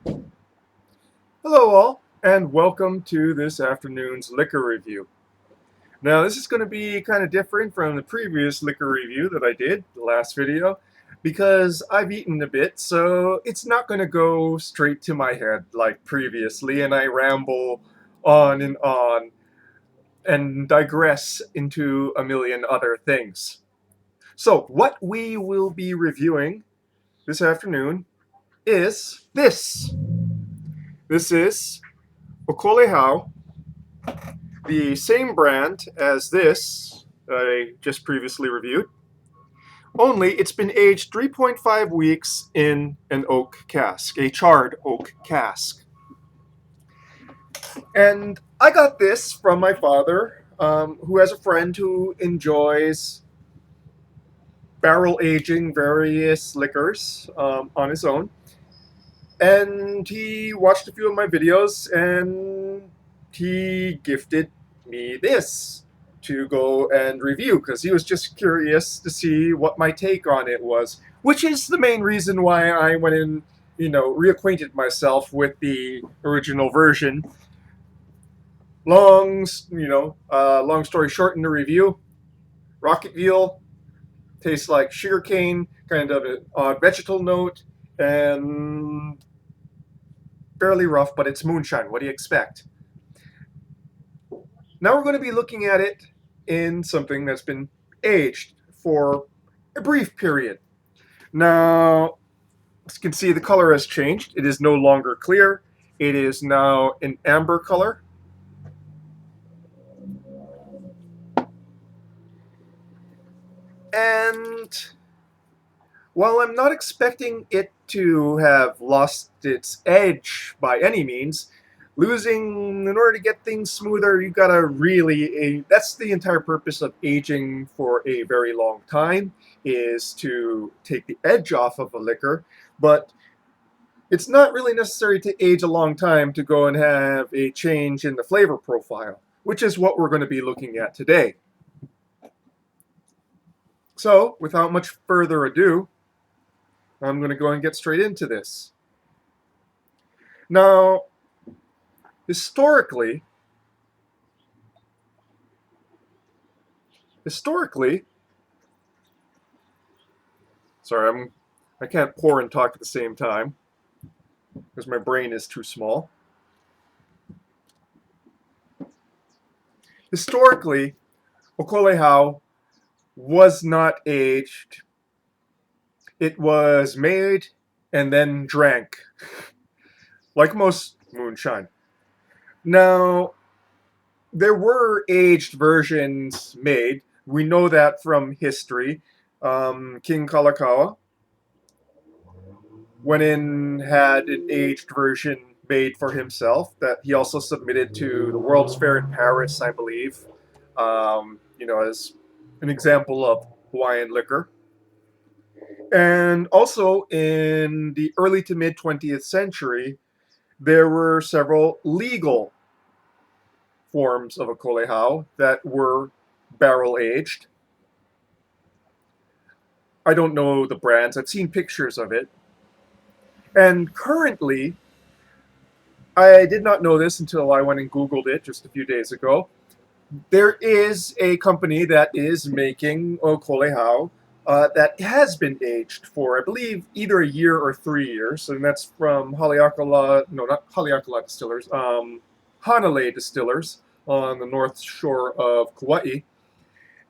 Hello all, and welcome to this afternoon's liquor review. Now this is going to be kind of different from the previous liquor review that I did, the last video, because I've eaten a bit, so it's not going to go straight to my head like previously, and I ramble on and digress into a million other things. So what we will be reviewing this afternoon is this. This is Okolehao, the same brand as this I just previously reviewed, only it's been aged 3.5 weeks in an oak cask, a charred oak cask. And I got this from my father, who has a friend who enjoys barrel aging various liquors on his own. And he watched a few of my videos and he gifted me this to go and review because he was just curious to see what my take on it was, which is the main reason why I went and reacquainted myself with the original version. Long story short in the review, rocket veal tastes like sugarcane, kind of an odd vegetal note, and fairly rough, but it's moonshine. What do you expect? Now we're going to be looking at it in something that's been aged for a brief period. Now, as you can see, the color has changed. It is no longer clear. It is now an amber color. And while I'm not expecting it to have lost its edge by any means, losing in order to get things smoother, you gotta really, that's the entire purpose of aging for a very long time, is to take the edge off of a liquor. But it's not really necessary to age a long time to go and have a change in the flavor profile, which is what we're going to be looking at today. So without much further ado, I'm going to go and get straight into this. Now, historically, historically, sorry, I can't pour and talk at the same time because my brain is too small. Historically, Okolehao was not aged. It was made and then drank, like most moonshine. Now, there were aged versions made. We know that from history. King Kalakaua went in, had an aged version made for himself that he also submitted to the World's Fair in Paris, I believe, as an example of Hawaiian liquor. And also in the early to mid 20th century, there were several legal forms of Okolehao that were barrel aged. I don't know the brands, I've seen pictures of it. And currently, I did not know this until I went and Googled it just a few days ago. There is a company that is making Okolehao that has been aged for, I believe, either a year or 3 years, and that's from Haleakala, no, not Haleakala Distillers, Hanalei Distillers on the north shore of Kauai.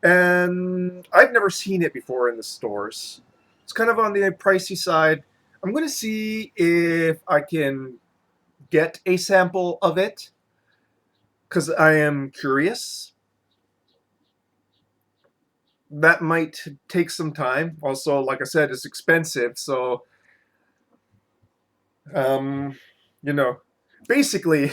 And I've never seen it before in the stores. It's kind of on the pricey side. I'm going to see if I can get a sample of it because I am curious. That might take some time. Also, like I said, it's expensive. So, um, you know, basically,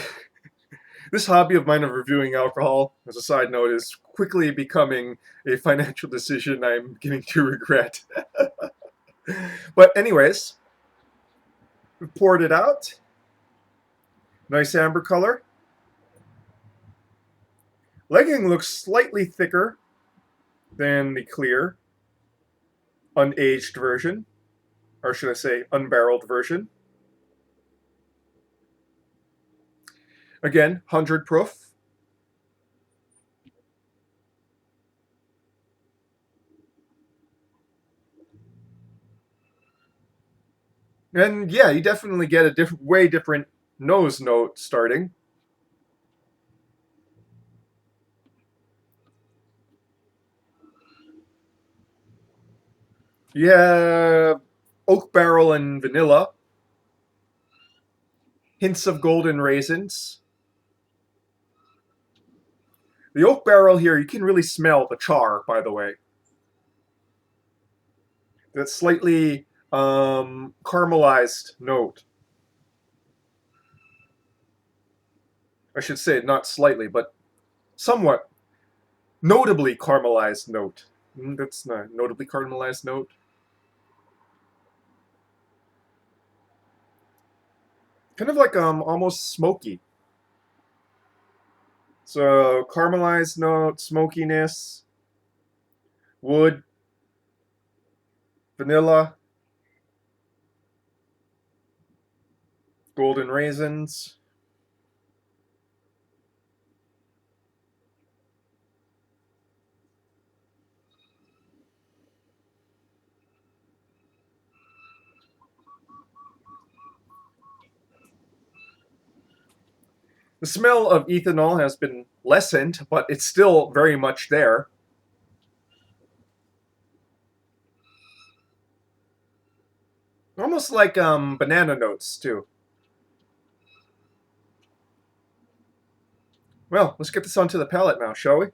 this hobby of mine of reviewing alcohol, as a side note, is quickly becoming a financial decision I'm beginning to regret. But, anyways, we poured it out. Nice amber color. Legging looks slightly thicker than the clear, unaged version, or should I say, unbarreled version. Again, 100 proof. And yeah, you definitely get a way different nose note starting. You have oak barrel and vanilla, hints of golden raisins. The oak barrel here, you can really smell the char, by the way. That slightly caramelized note. I should say, not slightly, but somewhat notably caramelized note. That's not notably caramelized note. Kind of like almost smoky. So caramelized note, smokiness, wood, vanilla, golden raisins. The smell of ethanol has been lessened, but it's still very much there. Almost like banana notes too. Well, let's get this onto the palate now, shall we?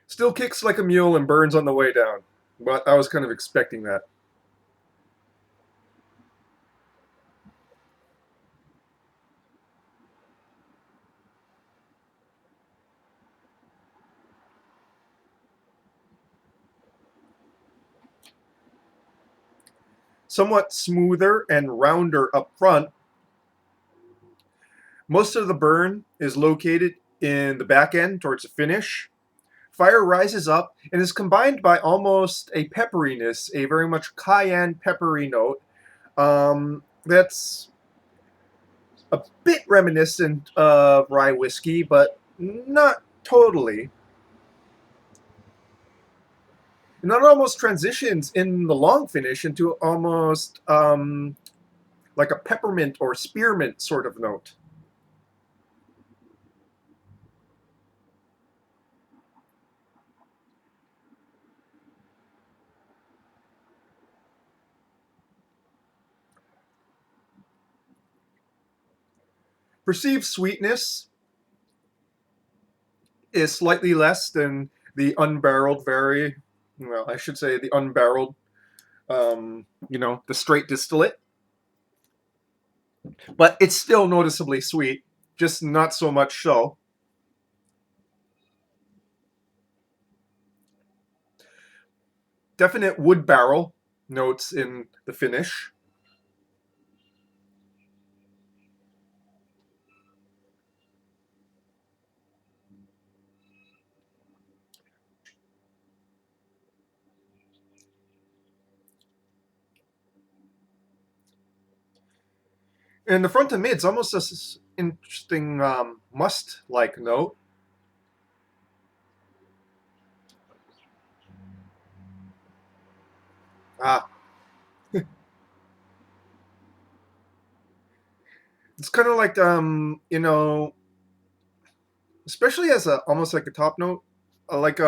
Still kicks like a mule and burns on the way down. But I was kind of expecting that. Somewhat smoother and rounder up front. Most of the burn is located in the back end towards the finish. Fire rises up and is combined by almost a pepperiness, a very much cayenne peppery note. That's a bit reminiscent of rye whiskey, but not totally. And that almost transitions in the long finish into almost like a peppermint or spearmint sort of note. Perceived sweetness is slightly less than the unbarreled well, I should say the unbarreled, the straight distillate. But it's still noticeably sweet, just not so much so. Definite wood barrel notes in the finish. And the front to mid's almost this interesting must-like note. Ah, it's kind of like especially as a almost like a top note, like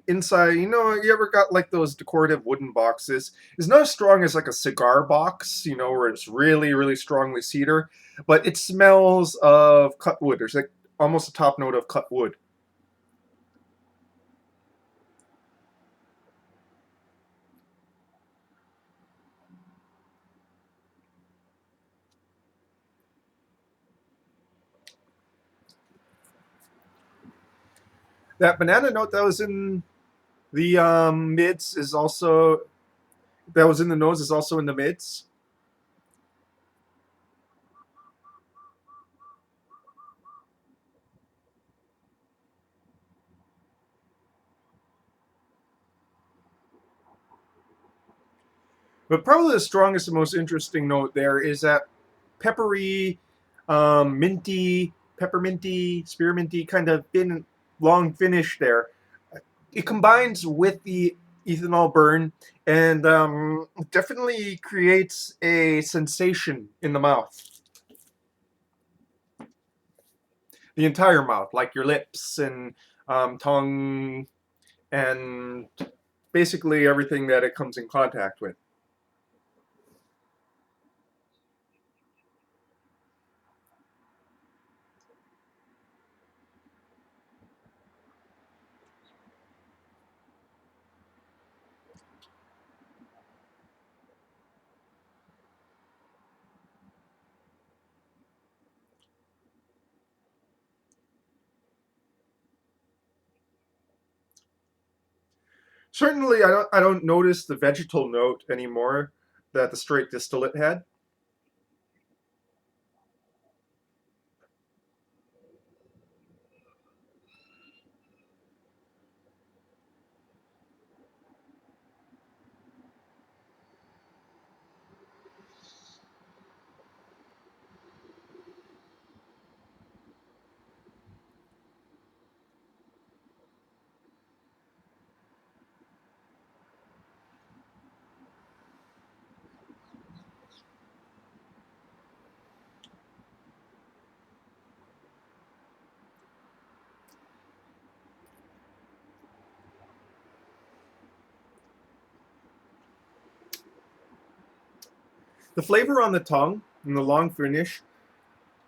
inside. You ever got like those decorative wooden boxes? It's not as strong as like a cigar box, where it's really really strongly cedar, but it smells of cut wood. There's like almost a top note of cut wood. That banana note that was in The mids is also, that was in the nose, is also in the mids. But probably the strongest and most interesting note there is that peppery, minty, pepperminty, spearminty kind of thin, long finish there. It combines with the ethanol burn and definitely creates a sensation in the mouth. The entire mouth, like your lips and tongue, and basically everything that it comes in contact with. Certainly, I don't notice the vegetal note anymore that the straight distillate had. The flavor on the tongue and the long finish,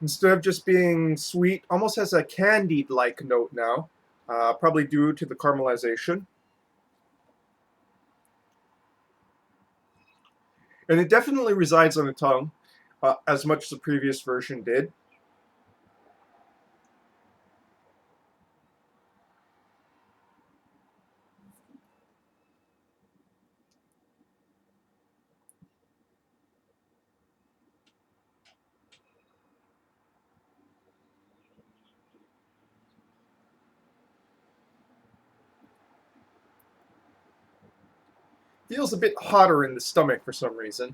instead of just being sweet, almost has a candied-like note now, probably due to the caramelization. And it definitely resides on the tongue, as much as the previous version did. Feels a bit hotter in the stomach for some reason.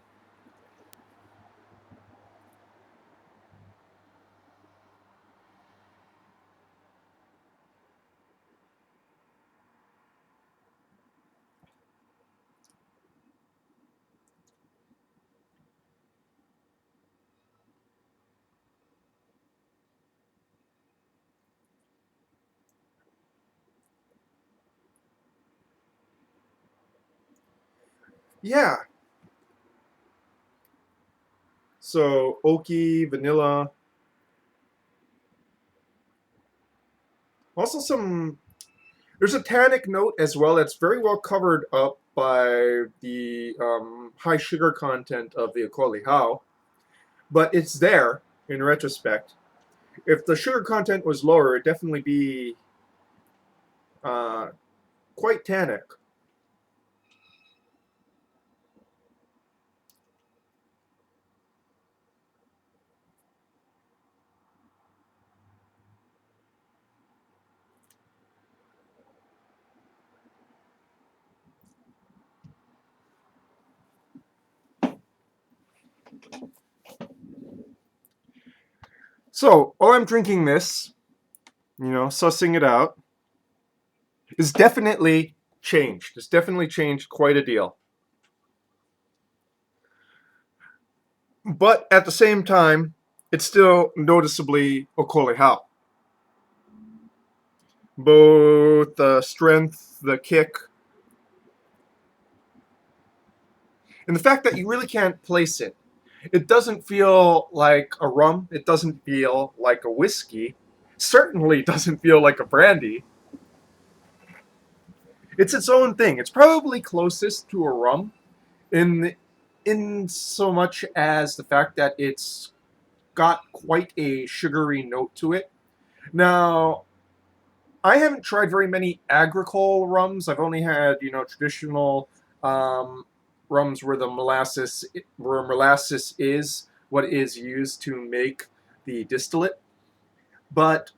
Yeah. So oaky, vanilla, also some. There's a tannic note as well that's very well covered up by the high sugar content of the Okolehao, but it's there in retrospect. If the sugar content was lower, it'd definitely be uh, quite tannic. So, while I'm drinking this, sussing it out, is definitely changed. It's definitely changed quite a deal. But at the same time, it's still noticeably Okolehao. Both the strength, the kick, and the fact that you really can't place it. It doesn't feel like a rum. It doesn't feel like a whiskey. Certainly doesn't feel like a brandy. It's its own thing. It's probably closest to a rum in in so much as the fact that it's got quite a sugary note to it. Now, I haven't tried very many agricole rums. I've only had, traditional um, rums where molasses is what is used to make the distillate. But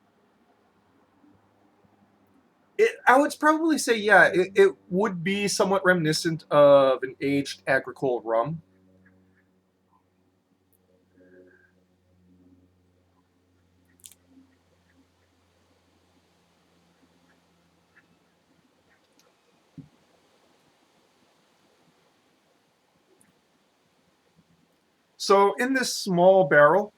I would probably say, yeah, it would be somewhat reminiscent of an aged agricole rum. So in this small barrel,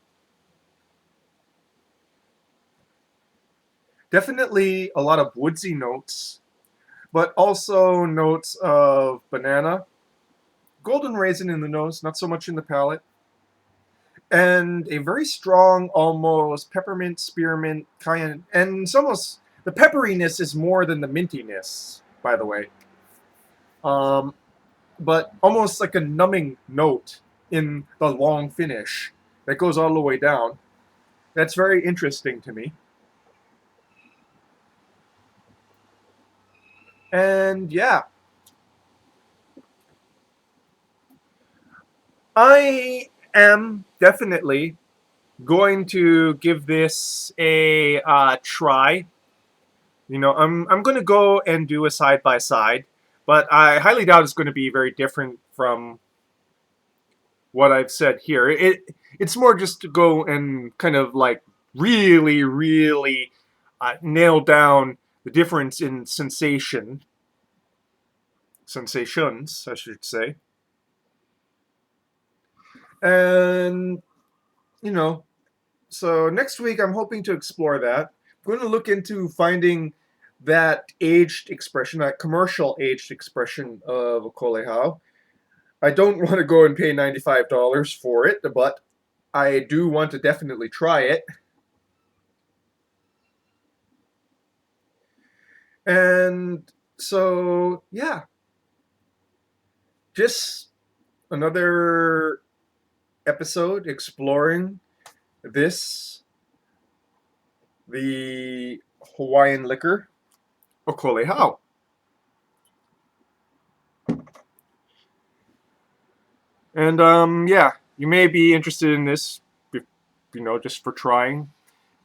definitely a lot of woodsy notes, but also notes of banana, golden raisin in the nose, not so much in the palate, and a very strong, almost peppermint, spearmint kind. And it's almost the pepperiness is more than the mintiness, by the way. Um, but almost like a numbing note in the long finish that goes all the way down. That's very interesting to me. And yeah, I am definitely going to give this a try. I'm going to go and do a side by side, but I highly doubt it's going to be very different from what I've said here. It's more just to go and kind of like really, really nail down the difference in sensations, I should say, and you know. So next week, I'm hoping to explore that. I'm going to look into finding that aged expression, that commercial aged expression of Okolehao. I don't want to go and pay $95 for it, but I do want to definitely try it. And so, yeah, just another episode exploring this, the Hawaiian liquor, Okolehao. And yeah, you may be interested in this, just for trying.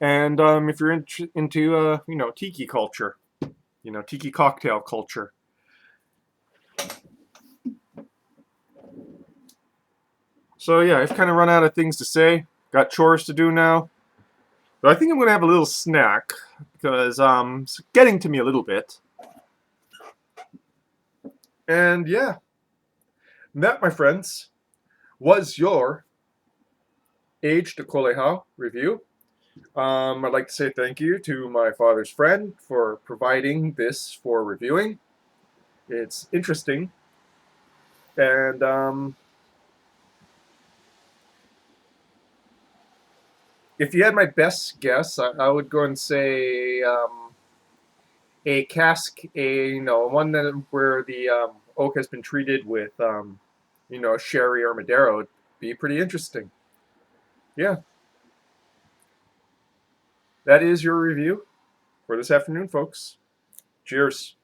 And if you're into tiki culture, tiki cocktail culture. So yeah, I've kind of run out of things to say. Got chores to do now. But I think I'm gonna have a little snack because it's getting to me a little bit. And yeah, that, my friends, was your Age to Kolehao review. I'd like to say thank you to my father's friend for providing this for reviewing. It's interesting. And if you had my best guess, I would go and say a cask, one that where the oak has been treated with, sherry or Madeira would be pretty interesting. Yeah, that is your review for this afternoon, folks. Cheers.